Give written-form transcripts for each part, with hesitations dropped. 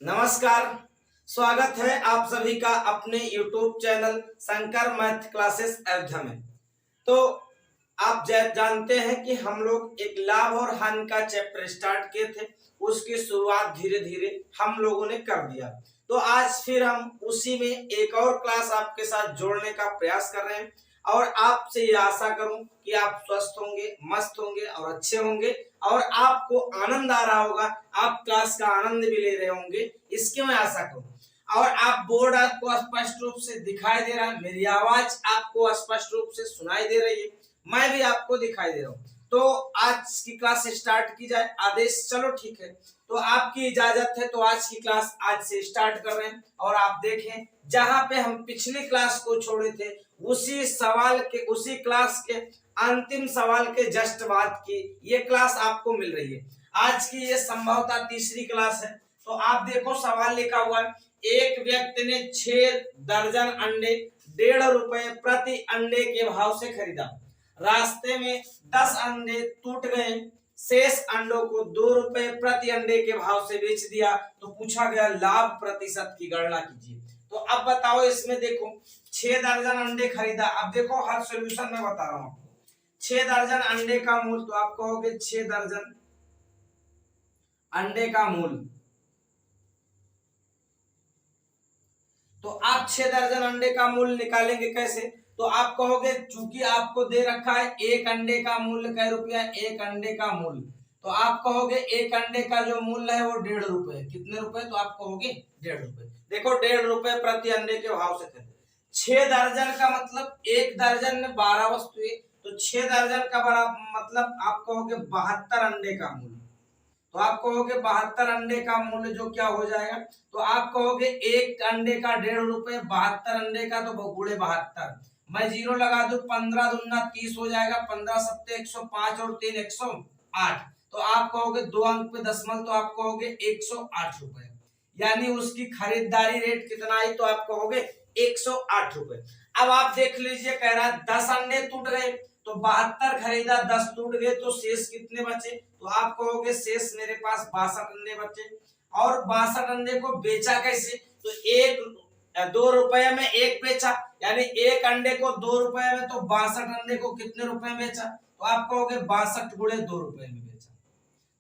नमस्कार। स्वागत है आप सभी का अपने YouTube channel Shankar math classes Ayodhya में। तो आप जानते हैं कि हम लोग एक लाभ और हानि का चैप्टर स्टार्ट किए थे, उसकी शुरुआत धीरे धीरे हम लोगों ने कर दिया। तो आज फिर हम उसी में एक और क्लास आपके साथ जोड़ने का प्रयास कर रहे हैं और आपसे ये आशा करूं कि आप स्वस्थ होंगे, मस्त होंगे और अच्छे होंगे और आपको आनंद आ रहा होगा, आप क्लास का आनंद भी ले रहे होंगे, इसकी मैं आशा करूं। और आप बोर्ड आपको स्पष्ट रूप से दिखाई दे रहा है, मेरी आवाज आपको स्पष्ट रूप से सुनाई दे रही है, मैं भी आपको दिखाई दे रहा हूँ। तो आज की क्लास स्टार्ट की जाए, आदेश? चलो ठीक है, तो आपकी इजाजत है तो आज की क्लास आज से स्टार्ट कर रहे हैं। और आप देखें जहां पे हम पिछली क्लास को छोड़े थे उसी क्लास के अंतिम सवाल के जस्ट बाद की ये क्लास आपको मिल रही है। आज की ये संभवतः तीसरी क्लास है। तो आप देखो सवाल लिखा हुआ है, एक व्यक्ति ने 6 दर्जन अंडे 1.5 रुपए प्रति अंडे के भाव से खरीदा। रास्ते में 10 अंडे टूट गए, शेष अंडों को 2 रुपए प्रति अंडे के भाव से बेच दिया। तो पूछा गया लाभ प्रतिशत की गणना कीजिए। तो अब बताओ, इसमें देखो 6 दर्जन अंडे खरीदा। अब देखो हर सॉल्यूशन में बता रहा हूं आपको। 6 दर्जन अंडे का मूल, तो आप कहोगे 6 दर्जन अंडे का मूल, तो आप 6 दर्जन अंडे का मूल निकालेंगे कैसे? तो आप कहोगे चूंकि आपको दे रखा है एक अंडे का मूल्य कै रुपया, एक अंडे का मूल्य, तो आप कहोगे एक अंडे का जो मूल्य है वो 1.5 रुपए। कितने रुपए? तो आप कहोगे 1.5 रुपए। देखो 1.5 रुपए प्रति अंडे के भाव से थे। 6 दर्जन का मतलब एक दर्जन में 12 वस्तुएं, तो 6 दर्जन का बड़ा मतलब आप कहोगे 72 अंडे का मूल्य। तो आप कहोगे 72 अंडे का मूल्य जो क्या हो जाएगा? तो आप कहोगे एक अंडे का 1.5 रुपए, 72 अंडे का तो गुणे 72, मैं जीरो लगा दूं, 15 दूना 30 हो जाएगा, 15 सत्ते 105 और 3 108। तो आप कहोगे 2 अंक पे दशमलव, तो आप कहोगे 108 रुपए, यानी उसकी खरीदारी रेट कितना है? तो आप कहोगे 108 रुपए। अब आप देख लीजिए, कह रहा है 10 अंडे टूट गए, तो 72 खरीदा, 10 टूट गए, तो शेष कितने बचे? तो आप कहोगे शेष मेरे पास 62 अंडे बचे। और 62 अंडे को बेचा कैसे? तो 2 रुपए में एक बेचा, यानी एक अंडे को 2 रुपए में, तो 62 अंडे को कितने रुपए में बेचा? तो आप कहोगे 62 गुणे 2 रुपए में बेचा,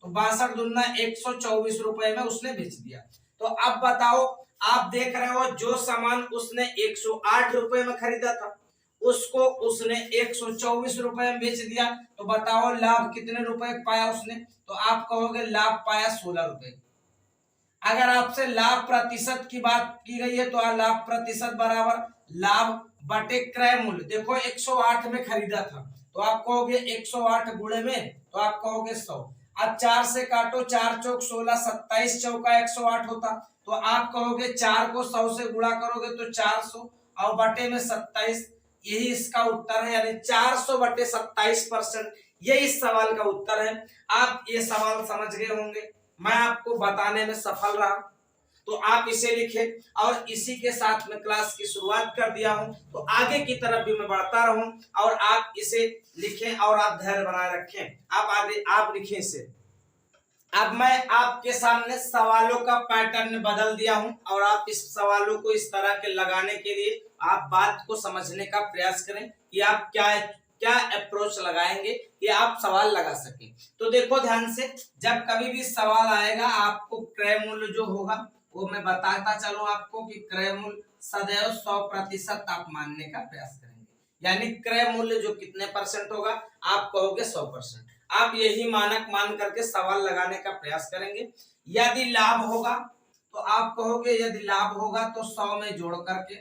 तो 62 दूना 124 रुपए में उसने बेच दिया। तो अब बताओ, आप देख रहे हो जो सामान उसने 108 रुपए में खरीदा था उसको उसने 124 रुपए में बेच दिया। तो बताओ लाभ कितने रुपए पाया उसने? तो आप कहोगे लाभ पाया 16 रुपए। अगर आपसे लाभ प्रतिशत की बात की गई है तो लाभ प्रतिशत बराबर लाभ बटे क्रय मूल्य। देखो 108 में खरीदा था, तो आप कहोगे 108 गुणे में, तो आप कहोगे 100। अब 4 से काटो, 4 चौक 16, 27 चौका 108 होता, तो आप कहोगे 4 को 100 से गुणा करोगे तो 400 और बटे में 27, यही इसका उत्तर है, यानी 400 बटे 27%। यही इस सवाल का उत्तर है। आप ये सवाल समझ गए होंगे, मैं आपको बताने में सफल रहा, तो आप इसे लिखें। और इसी के साथ मैं क्लास की शुरुआत कर दिया हूं, तो आगे की तरफ भी मैं बढ़ता रहूं और आप इसे लिखें और आप धैर्य बनाए रखें। आप लिखें इसे। अब मैं आपके सामने सवालों का पैटर्न बदल दिया हूं और आप इस सवालों को इस तरह के लगाने के लिए आप बात को समझने का प्रयास करें कि आप क्या अप्रोच लगाएंगे कि आप सवाल लगा सकें। तो देखो ध्यान से, जब कभी भी सवाल आएगा आपको क्रय मूल्य जो होगा वो मैं बताता चलूं आपको कि क्रय मूल्य सदैव 100% आप मानने का प्रयास करेंगे, यानी क्रय मूल्य जो कितने परसेंट होगा आप कहोगे 100%। आप यही मानक मान करके सवाल लगाने का प्रयास करेंगे। यदि लाभ होगा तो आप कहोगे यदि लाभ होगा तो 100 में जोड़ करके,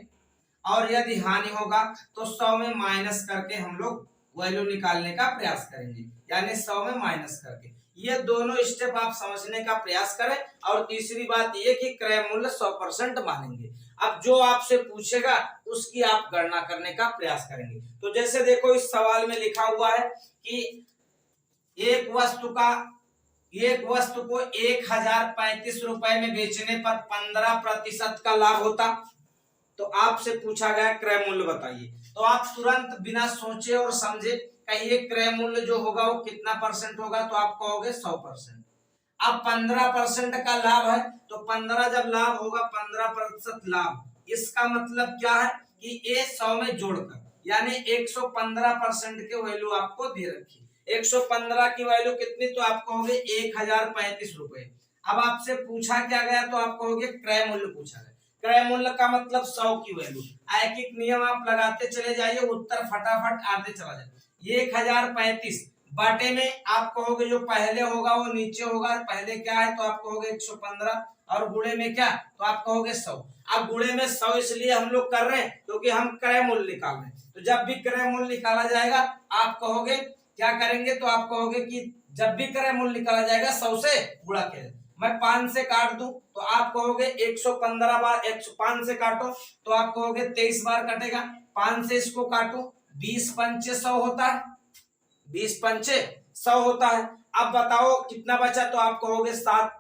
और यदि हानि होगा तो 100 में माइनस करके हम लोग वैल्यू निकालने का प्रयास करेंगे, यानी 100 में माइनस करके। ये दोनों स्टेप आप समझने का प्रयास करें। और तीसरी बात ये कि क्रय मूल्य 100% मानेंगे। अब जो आपसे पूछेगा उसकी आप गणना करने का प्रयास करेंगे। तो जैसे देखो इस सवाल में लिखा हुआ है कि एक वस्तु को 1035 रुपए में बेचने पर 15% का लाभ होता। तो आपसे पूछा गया क्रय मूल्य बताइए, तो आप तुरंत बिना सोचे और समझे कहिए क्रय मूल्य जो होगा वो कितना परसेंट होगा? तो आप कहोगे 100%। अब 15% का लाभ है, तो 15 जब लाभ होगा 15% लाभ, इसका मतलब क्या है कि ये 100 में जोड़कर यानी 115% के वैल्यू आपको दे रखी। 115 की वैल्यू कितनी, तो आप कहोगे 1035 रुपए। अब आपसे पूछा क्या गया, तो आप कहोगे क्रय मूल्य पूछा गया। क्रय मूल्य का मतलब 100 की वैल्यू। एक एक नियम आप लगाते चले जाइए, उत्तर फटाफट आते चला जाए। 1035 बाटे में आप कहोगे जो पहले होगा वो नीचे होगा, पहले क्या है तो आप कहोगे 115 और गुणे में क्या, तो आप कहोगे 100। अब गुणे में 100 इसलिए हम लोग कर रहे हैं क्योंकि हम क्रय मूल्य निकाल रहे हैं। तो जब भी क्रय मूल्य निकाला जाएगा आप कहोगे क्या करेंगे, तो आप कहोगे कि जब भी क्रय मूल्य निकाला जाएगा 100 से गुणा किया। मैं 5 से काट दूं तो आप कहोगे 115 बार, 105 से काटो तो आप कहोगे 23 बार कटेगा। 5 से इसको काटो, 20 पंचे 100 होता है, 20 पंचे 100 होता है। अब बताओ कितना बचा, तो आप कहोगे 7,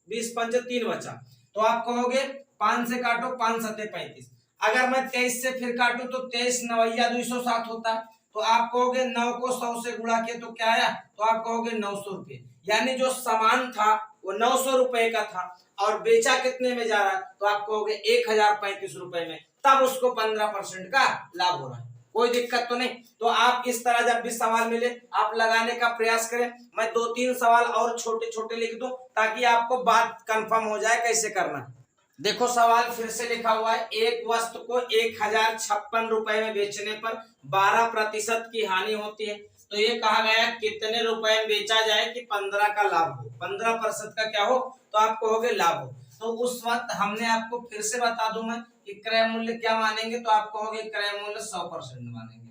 20 पंचे 3 बचा, तो आप कहोगे 5 से काटो, 5 सत्ते 35। अगर मैं 23 से फिर काटू तो 23 नवैया 207 होता है, तो आप कहोगे 9 को 100 से गुणा किया तो क्या आया, तो आप कहोगे 900 रुपये। यानी जो सामान था वो 900 रुपए का था और बेचा कितने में जा रहा है, तो आप कहोगे 1035 रुपए में, तब उसको 15% का लाभ हो रहा है। कोई दिक्कत तो नहीं। तो आप इस तरह जब भी सवाल मिले आप लगाने का प्रयास करें। मैं 2-3 सवाल और छोटे छोटे लिख दूं ताकि आपको बात कंफर्म हो जाए कैसे करना है। देखो सवाल फिर से लिखा हुआ है, एक वस्तु को 1056 रुपए में बेचने पर 12% की हानि होती है। तो ये कहा गया कितने रुपए में बेचा जाए कि 15 का लाभ हो, 15% का क्या हो, तो आप कहोगे लाभ हो। तो उस वक्त हमने आपको फिर से बता दूं मैं कि क्रय मूल्य क्या मानेंगे, तो आप कहोगे क्रय मूल्य 100% मानेंगे।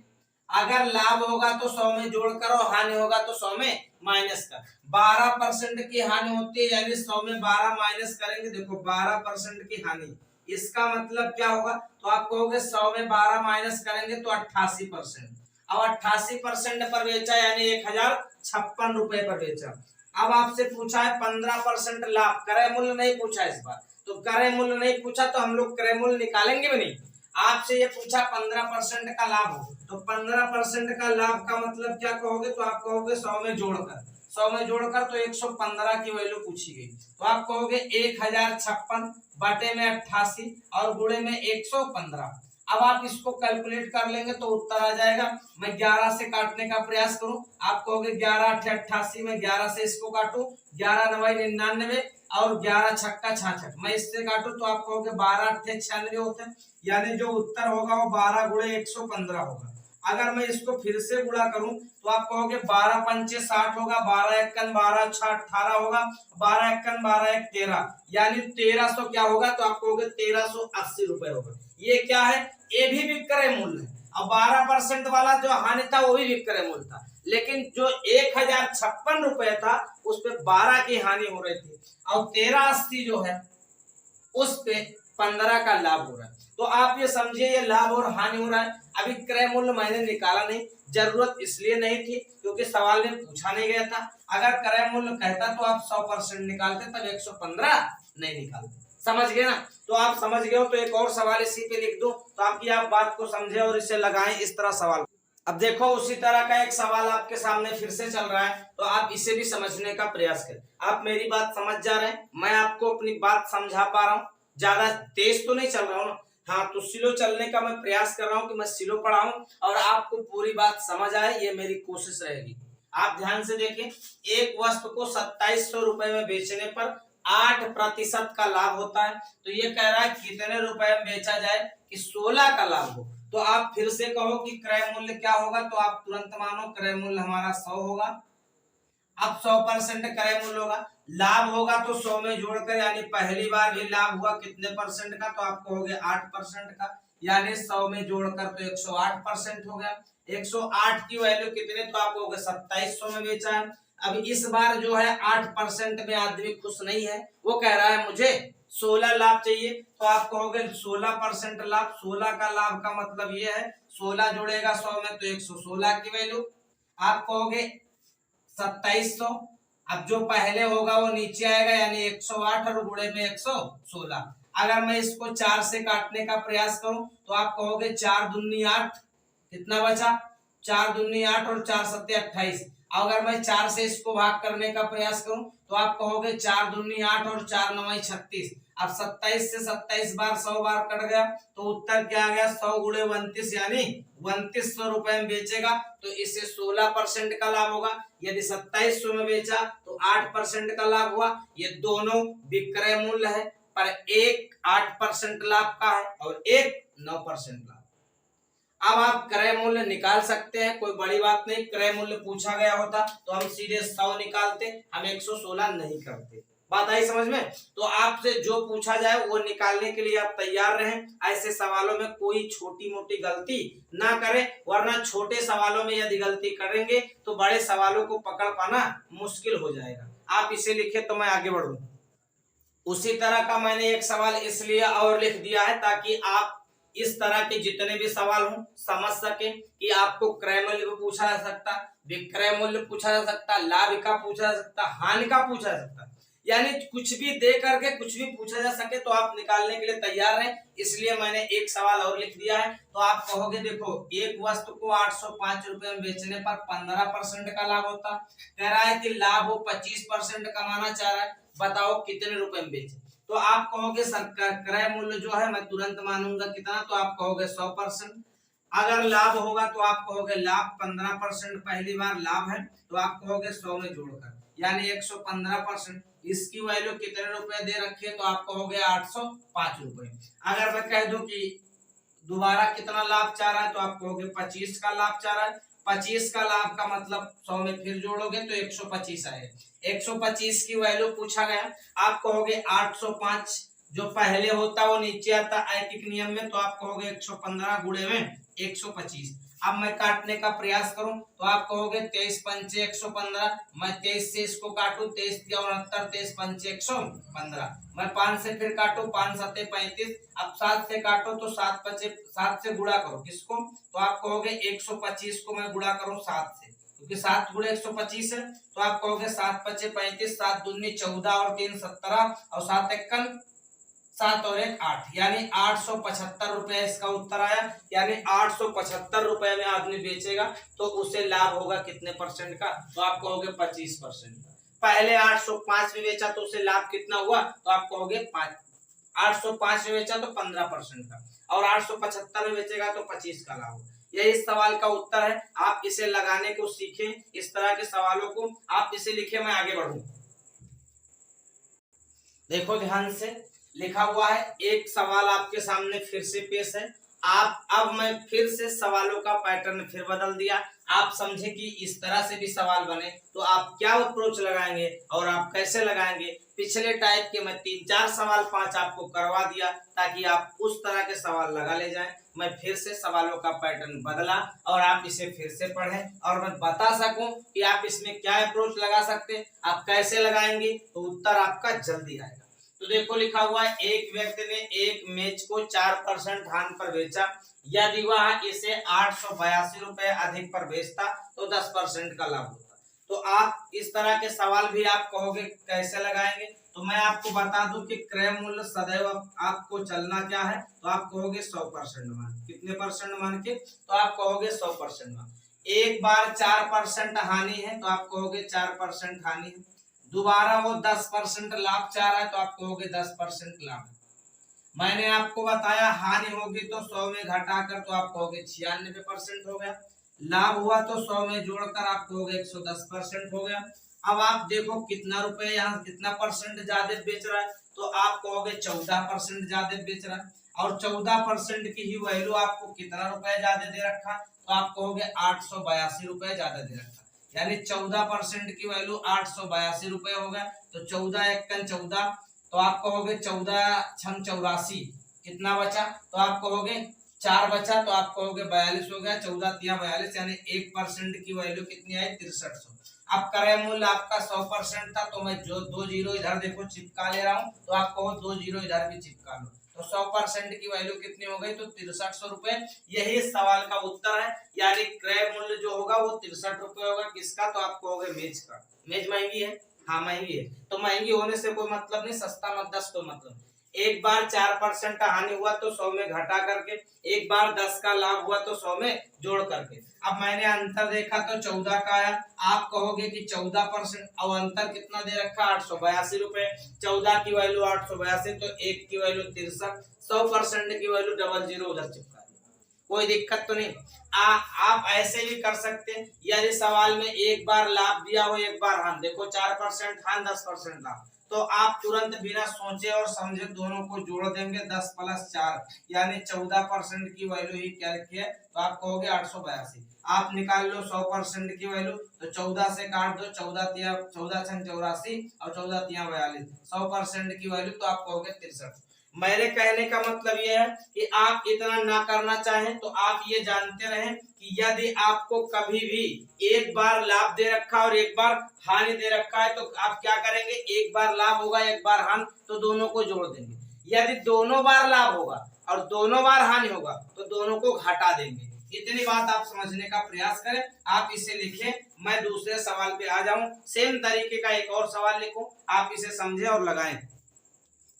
अगर लाभ होगा तो 100 में जोड़ करो, हानि होगा तो 100 में माइनस कर। 12% की हानि होती है यानी 100 में 12 माइनस करेंगे। देखो 12% की हानि, इसका मतलब क्या होगा, तो आप कहोगे 100 में 12 माइनस करेंगे तो 88%। अब 88% पर बेचा यानी 1056 रुपए पर बेचा। अब आपसे पूछा है 15% लाभ, क्रय मूल्य नहीं पूछा इस बार, तो क्रय मूल्य नहीं पूछा तो हम लोग क्रय मूल्य निकालेंगे भी नहीं। आपसे ये पूछा 15% का लाभ हो, तो 15% का लाभ का मतलब क्या कहोगे, तो आप कहोगे 100 में जोड़कर, 100 में जोड़कर तो 115 की वैल्यू पूछी गई, तो आप कहोगे 1056 बटे में 88 और गुणे में 115। अब आप इसको कैलकुलेट कर लेंगे तो उत्तर आ जाएगा। मैं 11 से काटने का प्रयास करूं, आप कहोगे 11 88 में 11 से इसको काटू, 11 9 99 और 11 छक्का 66, मैं इससे काटू तो आप कहोगे 12 8 96 होते हैं, यानी जो उत्तर होगा वो 12 गुणे 115 होगा। अगर मैं इसको फिर से गुणा करूं तो आप कहोगे 12 पंचे 60 होगा, 12 एकन 12 6 18 होगा, 12 एकन 12 1 13, यानी 1300 क्या होगा, तो आप कहोगे 1380 रुपए होगा। ये क्या है, ये भी विक्रय मूल्य है। अब 12% वाला जो हानि था वो भी विक्रय मूल्य था, लेकिन जो 1056 रुपए था उस पे 12 की हानि हो रही थी और 1380 जो है उस पे 15 का लाभ हो रहा है। तो आप ये समझिए ये लाभ और हानि हो रहा है। अभी क्रय मूल्य मैंने निकाला नहीं, जरूरत इसलिए नहीं थी क्योंकि सवाल में पूछा नहीं गया था। अगर क्रय मूल्य कहता तो आप 100% निकालते, तब 115 नहीं निकालते। समझ गए ना, तो आप समझ गए हो तो एक और सवाल इसी पे लिख दो ताकि आप बात को समझे और इसे लगाएं इस तरह सवाल। अब देखो उसी तरह का एक सवाल आपके सामने फिर से चल रहा है, तो आप इसे भी समझने का प्रयास करें। आप मेरी बात समझ जा रहे हैं, मैं आपको अपनी बात समझा पा रहा हूँ, ज्यादा तेज तो नहीं चल रहा हूँ ना, हाँ तो स्लो चलने का मैं प्रयास कर रहा हूँ कि मैं स्लो पढ़ाऊं और आपको पूरी बात समझ आए, ये मेरी कोशिश रहेगी। आप ध्यान से देखें, एक वस्तु को 2700 रुपए में बेचने पर 8% का लाभ होता है। तो ये कह रहा है कितने रुपए में बेचा जाए कि 16 का लाभ हो। तो आप फिर से कहो कि क्रय मूल्य क्या होगा, तो आप तुरंत मानो क्रय मूल्य हमारा 100 होगा। अब 100% क्रय मूल्य होगा, लाभ होगा तो 100 में जोड़कर, यानी पहली बार भी लाभ हुआ कितने परसेंट का, तो आप कहोगे 8% का, यानी 100 में जोड़कर तो 108% हो गया। 108 की वैल्यू कितने, तो आप कहोगे 2700 में बेचा है। अब इस बार जो है 8% में आदमी खुश नहीं है, वो कह रहा है मुझे 16 लाभ चाहिए, तो आप कहोगे 16% लाभ। 16 का लाभ का मतलब ये है 16 जोड़ेगा 100 में तो 116 की वैल्यू। आप कहोगे 2700, अब जो पहले होगा वो नीचे आएगा यानी 108 और गुणे में 116। अगर मैं इसको 4 से काटने का प्रयास करूं तो आप कहोगे 4 दूनी 8, कितना बचा, 4 दूनी 8 और 4 सत्ते 28, अगर मैं 4 से इसको भाग करने का प्रयास करूं तो आप कहोगे 4 दूनी 8 और 4 9 36। अब 27 से 27 बार 100 बार कट गया तो उत्तर क्या आ गया 100 गुणे 29 यानी 2900 रुपए में बेचेगा तो इससे 16% का लाभ होगा। यदि 2700 में बेचा तो 8% का लाभ हुआ। ये दोनों विक्रय मूल्य है पर एक 8% लाभ का है और एक 9% लाभ। अब आप क्रय मूल्य निकाल सकते हैं, कोई बड़ी बात नहीं। क्रय मूल्य पूछा गया होता तो हम सीधे 100 निकालते, हम 116 नहीं करते। बात आई समझ में? तो आपसे जो पूछा जाए वो निकालने के लिए आप तैयार रहें। ऐसे सवालों में कोई छोटी मोटी गलती ना करें, वरना छोटे सवालों में यदि गलती करेंगे तो बड़े सवालों को पकड़ पाना मुश्किल हो जाएगा। आप इसे लिखे तो मैं आगे बढ़ूं। उसी तरह का मैंने एक सवाल इसलिए और लिख दिया है ताकि आप इस तरह के जितने भी सवाल हों समझ सके कि आपको क्रय मूल्य भी पूछा जा सकता, विक्रय मूल्य पूछा जा सकता, लाभ का पूछा जा सकता, हानि का पूछा जा सकता, यानी कुछ भी दे करके कुछ भी पूछा जा सके तो आप निकालने के लिए तैयार रहें। इसलिए मैंने एक सवाल और लिख दिया है। तो आप कहोगे देखो एक वस्तु को 805 रुपए में बेचने पर 15% का लाभ होता। कह रहा है कि लाभ वो 25% कमाना चाह रहा है, बताओ कितने रुपए में बेचे। तो आप कहोगे क्रय मूल्य जो है मैं तुरंत मानूंगा कितना, तो आप कहोगे 100%। अगर लाभ होगा तो आप कहोगे लाभ 15% पहली बार लाभ है तो आप कहोगे 100 में जोड़कर यानी 115%। इसकी वैल्यू कितने रुपए दे रखी है तो आप कहोगे 805 रुपए। अगर मैं कह दूं कि दोबारा कितना लाभ चाह रहा है तो आप कहोगे 25 का लाभ चाह रहा है। 25 का लाभ का मतलब 100 में फिर जोड़ोगे तो 125 आएगा। 125 की वैल्यू पूछा गया, आप कहोगे 805 जो पहले होता वो नीचे आता ऐकिक नियम में, तो आप कहोगे 115 गुणे में 125। अब मैं काटने का प्रयास करूं तो आप कहोगे 23 पंचे 115, मैं 23 से इसको काटूं 23 या 69, 23 पंचे 115, मैं 5 से फिर काटूं 5 सते 35, अब 7 से काटो तो 7 पचे 7 से गुणा करो किसको, तो आप कहोगे 125 को मैं गुणा करूं 7 से, क्योंकि 7 गुणे 125 है तो आप कहोगे 7 पचे 35, 7 दूनी 14 और 3 17 और 7 एकन 7 और 1 8 यानी 875 रुपए इसका उत्तर आया। यानी 875 रुपए में आदमी बेचेगा तो उसे लाभ होगा कितने परसेंट का, तो आप कहोगे 25% का। पहले 805 में बेचा तो उसे लाभ कितना हुआ, तो आप कहोगे 805 में बेचा तो 15% का, और 875 में बेचेगा तो 25 का लाभ होगा। यही इस सवाल का उत्तर है। आप इसे लगाने को सीखें, इस तरह के सवालों को आप इसे लिखे, मैं आगे बढ़ूं। देखो ध्यान से लिखा हुआ है, एक सवाल आपके सामने फिर से पेश है। आप अब मैं फिर से सवालों का पैटर्न फिर बदल दिया, आप समझे कि इस तरह से भी सवाल बने तो आप क्या अप्रोच लगाएंगे और आप कैसे लगाएंगे। पिछले टाइप के मैं 3-4 सवाल 5 आपको करवा दिया ताकि आप उस तरह के सवाल लगा ले जाएं। मैं फिर से सवालों का पैटर्न बदला और आप इसे फिर से पढ़ें और मैं बता सकूं कि आप इसमें क्या अप्रोच लगा सकते हैं, आप कैसे लगाएंगे तो उत्तर आपका जल्दी आएगा। तो देखो लिखा हुआ है, एक व्यक्ति ने एक मेज को 4% हानि पर बेचा, यदि वह इसे 882 रुपए अधिक पर बेचता तो 10% का लाभ होता। तो आप इस तरह के सवाल भी आप कहोगे कैसे लगाएंगे, तो मैं आपको बता दूं कि क्रय मूल्य सदैव आपको चलना क्या है, तो आप कहोगे 100% मान। कितने परसेंट मान के, तो आप कहोगे 100% मान। एक बार 4% हानि है तो आप कहोगे 4% हानि है। दोबारा वो 10% लाभ चाह रहा है तो आप कहोगे 10% लाभ। मैंने आपको बताया हानि होगी तो 100 में घटाकर तो आप कहोगे 96% हो गया, लाभ हुआ तो 100 में जोड़कर आप कहोगे 110% हो गया। अब आप देखो कितना रुपए यहाँ कितना परसेंट ज्यादा बेच रहा है, तो आप कहोगे 14% ज्यादा बेच रहा है, और 14% की ही वैल्यू आपको कितना रुपए ज्यादा दे रखा, तो आप कहोगे 882 रुपए ज्यादा दे रखा, यानी 14% की वैल्यू 882 रुपए हो गया। तो 14 एकन 14, तो आप कहोगे 14 छंग 84 कितना बचा, तो आप कहोगे 4 बचा, तो आप कहोगे 42 हो गया। 14 तिया 42 यानी 1% की वैल्यू कितनी आई 6300। अब क्रय मूल्य आपका 100% था तो मैं जो 2 जीरो इधर देखो चिपका ले रहा हूँ, तो आप कहो 2 जीरो इधर भी चिपका लो, तो 100% की वैल्यू कितनी हो गई, तो 6300 रुपए। यही इस सवाल का उत्तर है, यानी क्रय मूल्य जो होगा वो 63 रुपए होगा। किसका, तो आप कहोगे मेज का। मेज महंगी है, हाँ महंगी है, तो महंगी होने से कोई मतलब नहीं, सस्ता मत दस कोई मतलब। एक बार 4% हानि हुआ तो 100 में घटा करके, एक बार 10 का लाभ हुआ तो 100 में जोड़ करके। अब मैंने अंतर देखा तो 14 का आया, आप कहोगे कि 14%, और अंतर कितना दे रखा 882 रुपए, 14 की वैल्यू 882 तो 1 की वैल्यू 63, 100% की वैल्यू 00 उधर चिपका दी, कोई दिक्कत तो नहीं। आप ऐसे भी कर सकते हैं, यदि सवाल में एक बार लाभ दिया हो एक बार हानि, देखो 4% हानि 10% लाभ, तो आप तुरंत बिना सोचे और समझे दोनों को जोड़ देंगे, 10 + 4 यानी 14% की वैल्यू ही क्या रखी है, तो आप कहोगे 882। आप निकाल लो 100% की वैल्यू, तो 14 से काट दो, 14 छंग 84 और 14 तिया 42, 100% की वैल्यू तो आप कहोगे 63। मेरे कहने का मतलब यह है कि आप इतना ना करना चाहें तो आप ये जानते रहें कि यदि आपको कभी भी एक बार लाभ दे रखा और एक बार हानि दे रखा है तो आप क्या करेंगे, एक बार लाभ होगा एक बार हानि तो दोनों को जोड़ देंगे। यदि दोनों बार लाभ होगा और दोनों बार हानि होगा तो दोनों को घटा देंगे। इतनी बात आप समझने का प्रयास करें। आप इसे लिखें, मैं दूसरे सवाल पे आ जाऊं। सेम तरीके का एक और सवाल लिखो, आप इसे समझें और लगाएं।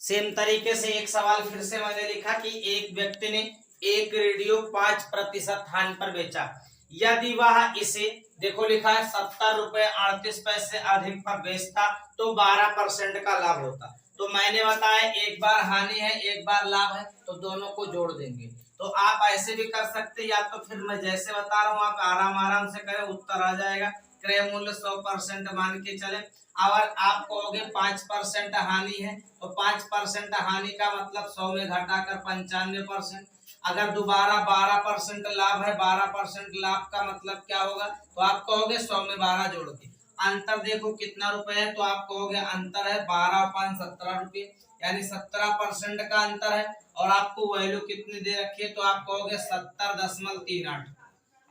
सेम तरीके से एक सवाल फिर से मैंने लिखा कि एक व्यक्ति ने एक रेडियो 5% हानि पर बेचा, यदि वह इसे, देखो लिखा है 70 रुपए 38 पैसे अधिक पर बेचता तो 12% का लाभ होता। तो मैंने बताया एक बार हानि है एक बार लाभ है तो दोनों को जोड़ देंगे। तो आप ऐसे भी कर सकते, या तो फिर मैं जैसे बता रहा हूँ आप आराम आराम से करें, उत्तर आ जाएगा। क्रय मूल्य 100% मान के चले, और आप कहोगे 5% हानि है तो 5% हानि का मतलब 100 में घटाकर 95%। अगर दोबारा 12% लाभ है, 12% लाभ का मतलब क्या होगा, तो आप कहोगे 100 में 12 जोड़ के। अंतर देखो कितना रुपए है, तो आप कहोगे अंतर है 12 और 5 17 रुपये, यानी 17% का अंतर है। और आपको वैल्यू कितनी दे रखी है, तो आप कहोगे 70.38।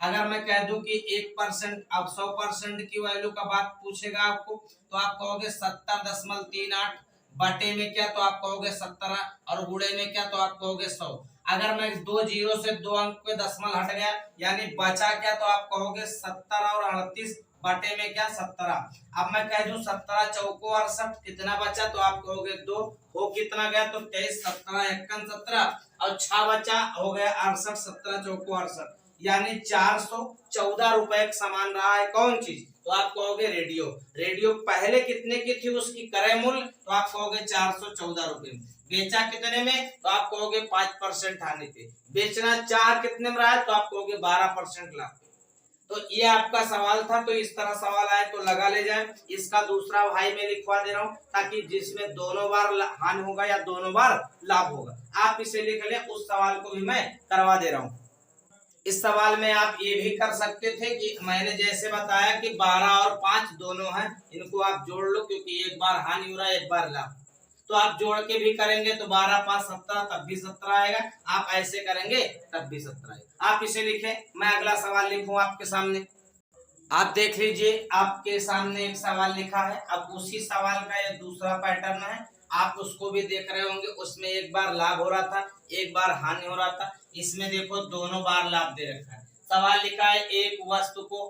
अगर मैं कह दूं कि 1%, अब 100% की वैल्यू का बात पूछेगा आपको, तो आप कहोगे 70.38 बटे में क्या, तो आप कहोगे 17, और गुणे में क्या, तो आप कहोगे 100। अगर मैं 2 जीरो से 2 अंक पे दशमलव हट गया यानी बचा क्या, तो आप कहोगे 70 और 38 बटे में क्या 17। अब मैं कह दूं 17 चौको 68 कितना बचा, तो आप कहोगे 2, हो कितना गया तो 23, 17 एकन 17 और 6 बचा, हो गया 68, 17 चौको 68 यानी 414 रुपए के समान रहा है कौन चीज, तो आप कहोगे रेडियो। रेडियो पहले कितने की थी उसकी क्रय मूल्य, तो आप कहोगे 414 रुपए में। बेचा कितने में, तो आप कहोगे 5% हानि पे। बेचना 4 कितने में रहा है, तो आप कहोगे 12% लाभ। तो ये आपका सवाल था, तो इस तरह सवाल आए तो लगा ले जाए। इसका दूसरा भाई मैं लिखवा दे रहा हूँ ताकि जिसमें दोनों बार हानि होगा या दोनों बार लाभ होगा, आप इसे लिख लें। उस सवाल को भी मैं करवा दे रहा हूँ। इस सवाल में आप ये भी कर सकते थे कि मैंने जैसे बताया कि 12 और 5 दोनों हैं, इनको आप जोड़ लो क्योंकि एक बार हानि हो रहा है एक बार लाभ, तो आप जोड़ के भी करेंगे तो 12 5 17 तब भी 17 आएगा। आप ऐसे करेंगे तब भी 17 आएगा। आप इसे लिखें, मैं अगला सवाल लिखूं आपके सामने। आप देख लीजिए आपके सामने एक सवाल लिखा है। अब उसी सवाल का ये दूसरा पैटर्न है, आप उसको भी देख रहे होंगे। उसमें एक बार लाभ हो रहा था एक बार हानि हो रहा था, इसमें देखो दोनों बार लाभ दे रखा है। सवाल लिखा है एक वस्तु को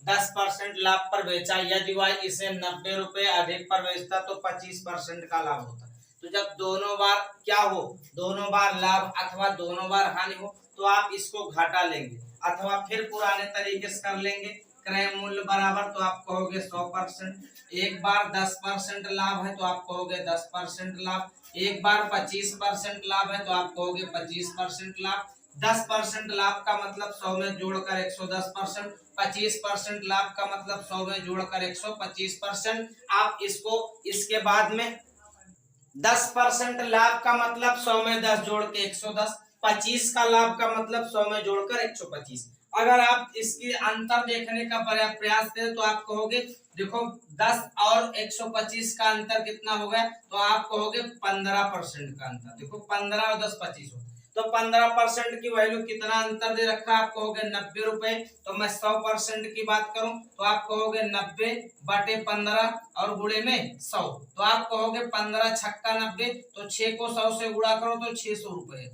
10% लाभ पर बेचा, यदि वह इसे 90 रुपए अधिक पर बेचता तो 25% का लाभ होता। तो जब दोनों बार क्या हो, दोनों बार लाभ अथवा दोनों बार हानि हो, तो आप इसको घटा लेंगे अथवा फिर पुराने तरीके से कर लेंगे। क्रय मूल्य बराबर, तो आप कहोगे 100%। एक बार 10% लाभ है तो आप कहोगे 10% लाभ। एक बार 25% लाभ है तो आप कहोगे 25% लाभ। 10% लाभ का मतलब 100 में जोड़कर 110%, 25% लाभ का मतलब 100 में जोड़कर 125%। आप इसको इसके बाद में 10% लाभ का मतलब 100 में 10 जोड़ के 110, 25 का लाभ का मतलब 100 में जोड़कर 125। अगर आप इसकी अंतर देखने का प्रयास करें तो आप कहोगे देखो 10 और 125 का अंतर कितना हो गया, तो आप कहोगे 15% का अंतर। देखो 15 और 10 25 हो, तो 15% की वैल्यू कितना अंतर दे रखा है, आप कहोगे 90 रुपए। तो मैं 100% की बात करूं तो आप कहोगे 90 बटे 15 और गुणे में 100, तो आप कहोगे 15 छक्का 90, तो 6 को 100 से गुणा करो तो 600 रुपए।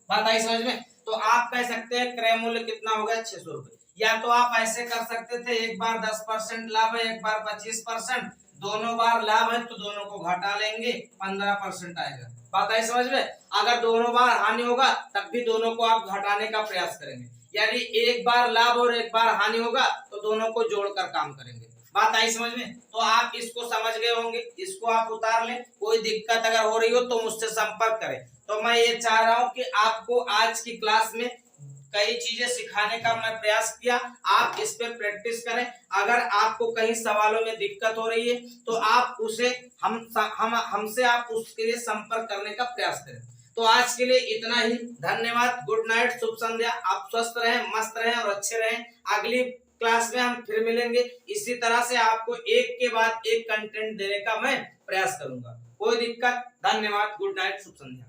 बात आई समझ में। तो आप कह सकते हैं क्रय मूल्य कितना हो गया 600 रुपए। या तो आप ऐसे कर सकते थे एक बार 10% लाभ है एक बार 25%, दोनों बार लाभ है तो दोनों को घटा लेंगे, 15% आएगा। बात आई समझ में? अगर दोनों बार हानि होगा तब भी दोनों को आप घटाने का प्रयास करेंगे, यानी एक बार लाभ और एक बार हानि होगा तो दोनों को जोड़कर काम करेंगे। बात आई समझ में? तो आप इसको समझ गए होंगे, इसको आप उतार लें। कोई दिक्कत अगर हो रही हो तो मुझसे संपर्क करें। तो मैं ये चाह रहा हूं कि आपको आज की क्लास में कई चीजें सिखाने का मैं प्रयास किया, आप इस पे प्रैक्टिस करें। अगर आपको कहीं सवालों में दिक्कत हो रही है तो आप उसे हमसे आप उसके लिए संपर्क करने का प्रयास करें। तो आज के लिए इतना ही, धन्यवाद, गुड नाइट, शुभ संध्या। आप स्वस्थ रहें, मस्त रहें और अच्छे रहें। अगली क्लास में हम फिर मिलेंगे। इसी तरह से आपको एक के बाद एक कंटेंट देने का मैं प्रयास करूंगा। कोई दिक्कत? धन्यवाद, गुड नाइट, शुभ संध्या।